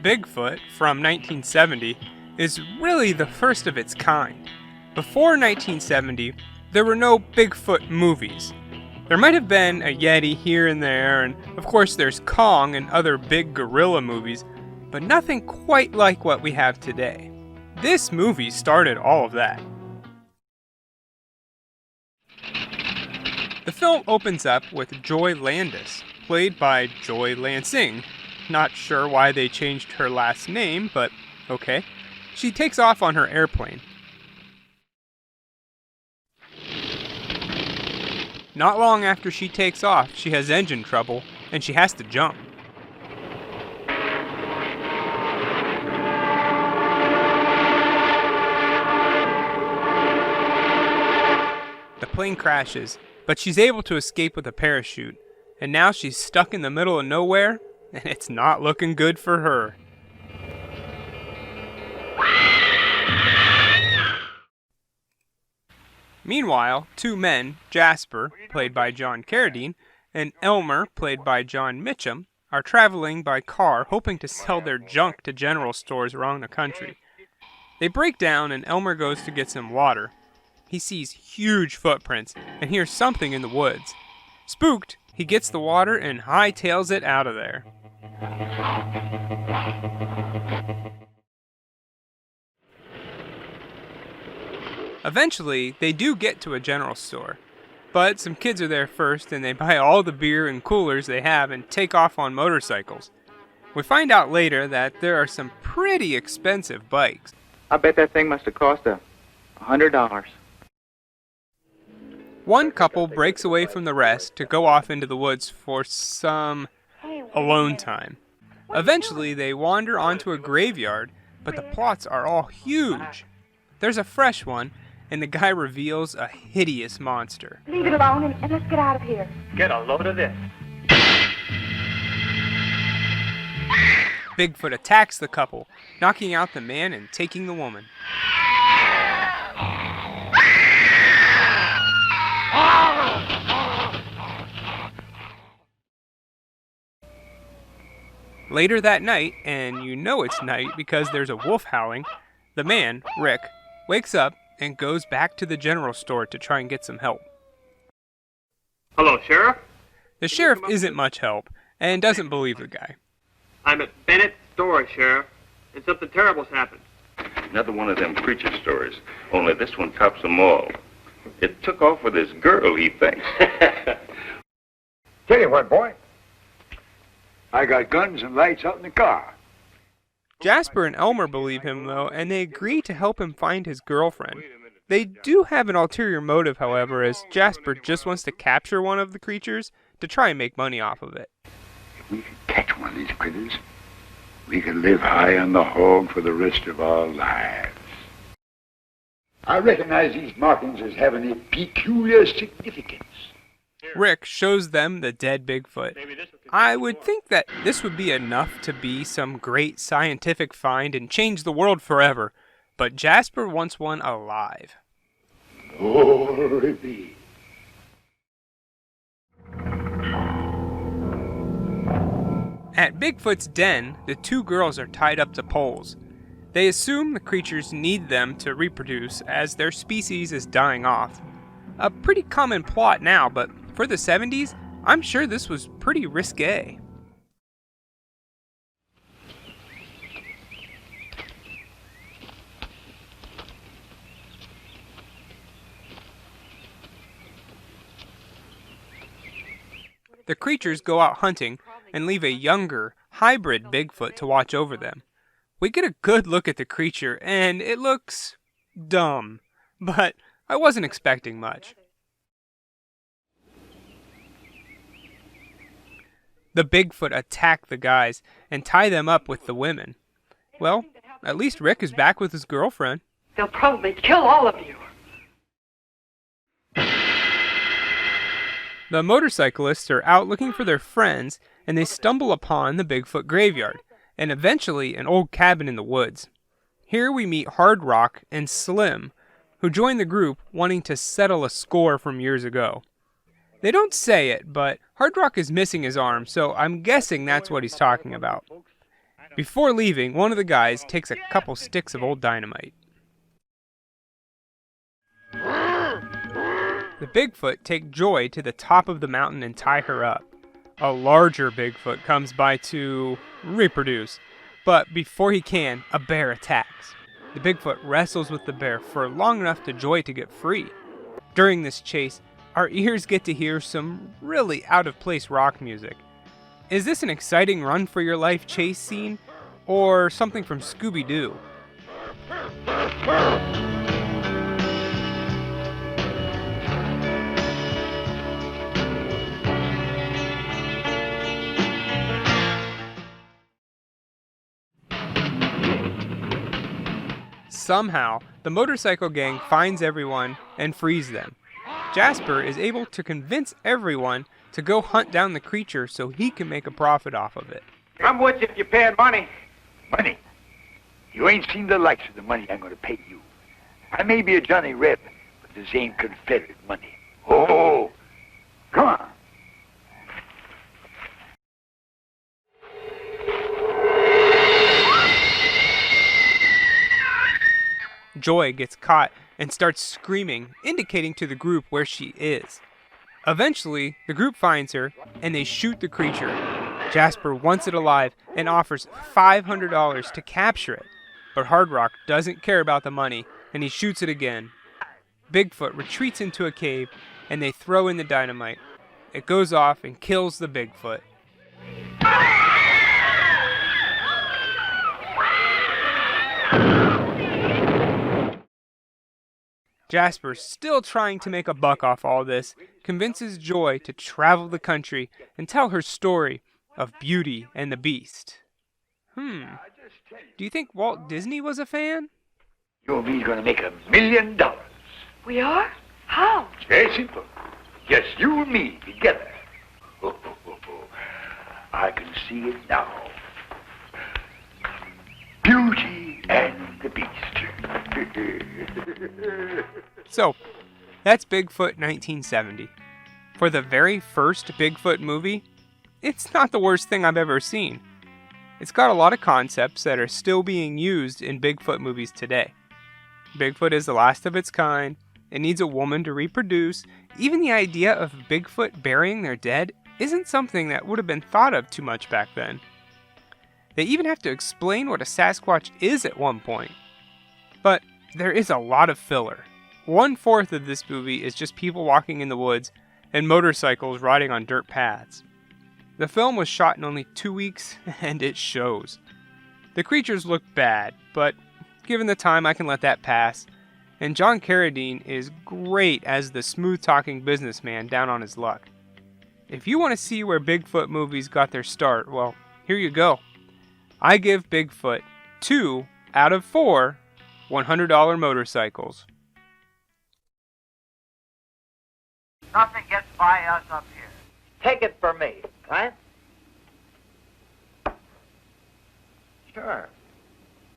Bigfoot from 1970 is really the first of its kind. Before 1970, there were no Bigfoot movies. There might have been a Yeti here and there, and of course there's Kong and other big gorilla movies, but nothing quite like what we have today. This movie started all of that. The film opens up with Joy Landis, played by Joy Lansing. Not sure why they changed her last name, but okay. She takes off on her airplane. Not long after she takes off, she has engine trouble, and she has to jump. The plane crashes, but she's able to escape with a parachute, and now she's stuck in the middle of nowhere, and it's not looking good for her. Meanwhile, two men, Jasper, played by John Carradine, and Elmer, played by John Mitchum, are traveling by car hoping to sell their junk to general stores around the country. They break down and Elmer goes to get some water. He sees huge footprints and hears something in the woods. Spooked, he gets the water and hightails it out of there. Eventually, they do get to a general store, but some kids are there first and they buy all the beer and coolers they have and take off on motorcycles. We find out later that there are some pretty expensive bikes. I bet that thing must have cost $100. One couple breaks away from the rest to go off into the woods for some alone time. Eventually, they wander onto a graveyard, but the plots are all huge. There's a fresh one, and the guy reveals a hideous monster. Leave it alone and let's get out of here. Get a load of this. Bigfoot attacks the couple, knocking out the man and taking the woman. Later that night, and you know it's night because there's a wolf howling, the man, Rick, wakes up and goes back to the general store to try and get some help. Hello, Sheriff? The sheriff isn't much help and doesn't believe the guy. I'm at Bennett's store, Sheriff, and something terrible's happened. Another one of them preacher stories, only this one tops them all. It took off with this girl, he thinks. Tell you what, boy. I got guns and lights out in the car. Jasper and Elmer believe him, though, and they agree to help him find his girlfriend. They do have an ulterior motive, however, as Jasper just wants to capture one of the creatures to try and make money off of it. If we could catch one of these critters, we could live high on the hog for the rest of our lives. I recognize these markings as having a peculiar significance. Rick shows them the dead Bigfoot. I would think that this would be enough to be some great scientific find and change the world forever, but Jasper wants one alive. Glory be. At Bigfoot's den, the two girls are tied up to poles. They assume the creatures need them to reproduce as their species is dying off. A pretty common plot now, but for the 70s, I'm sure this was pretty risque. The creatures go out hunting and leave a younger, hybrid Bigfoot to watch over them. We get a good look at the creature, and it looks dumb, but I wasn't expecting much. The Bigfoot attack the guys and tie them up with the women. Well, at least Rick is back with his girlfriend. They'll probably kill all of you. The motorcyclists are out looking for their friends, and they stumble upon the Bigfoot graveyard, and eventually an old cabin in the woods. Here we meet Hard Rock and Slim, who join the group wanting to settle a score from years ago. They don't say it, but Hard Rock is missing his arm, so I'm guessing that's what he's talking about. Before leaving, one of the guys takes a couple sticks of old dynamite. The Bigfoot take Joy to the top of the mountain and tie her up. A larger Bigfoot comes by to reproduce, but before he can, a bear attacks. The Bigfoot wrestles with the bear for long enough for Joy to get free. During this chase, our ears get to hear some really out-of-place rock music. Is this an exciting run-for-your-life chase scene, or something from Scooby-Doo? Somehow, the motorcycle gang finds everyone and frees them. Jasper is able to convince everyone to go hunt down the creature so he can make a profit off of it. I'm with you if you're paying money. Money? You ain't seen the likes of the money I'm going to pay you. I may be a Johnny Reb, but this ain't Confederate money. Oh, come on. Joy gets caught and starts screaming, indicating to the group where she is. Eventually, the group finds her, and they shoot the creature. Jasper wants it alive and offers $500 to capture it. But Hard Rock doesn't care about the money, and he shoots it again. Bigfoot retreats into a cave, and they throw in the dynamite. It goes off and kills the Bigfoot. Jasper, still trying to make a buck off all this, convinces Joy to travel the country and tell her story of Beauty and the Beast. Do you think Walt Disney was a fan? You and me's going to make $1 million. We are? How? Very simple. Just you and me together. I can see it now. Beauty and the Beast. So, that's Bigfoot 1970. For the very first Bigfoot movie, it's not the worst thing I've ever seen. It's got a lot of concepts that are still being used in Bigfoot movies today. Bigfoot is the last of its kind. It needs a woman to reproduce. Even the idea of Bigfoot burying their dead isn't something that would have been thought of too much back then. They even have to explain what a Sasquatch is at one point. But there is a lot of filler. 1/4 of this movie is just people walking in the woods and motorcycles riding on dirt paths. The film was shot in only 2 weeks, and it shows. The creatures look bad, but given the time I can let that pass. And John Carradine is great as the smooth-talking businessman down on his luck. If you want to see where Bigfoot movies got their start, well, here you go. I give Bigfoot 2 out of 4 $100 motorcycles. Nothing gets by us up here. Take it from me, right? Sure.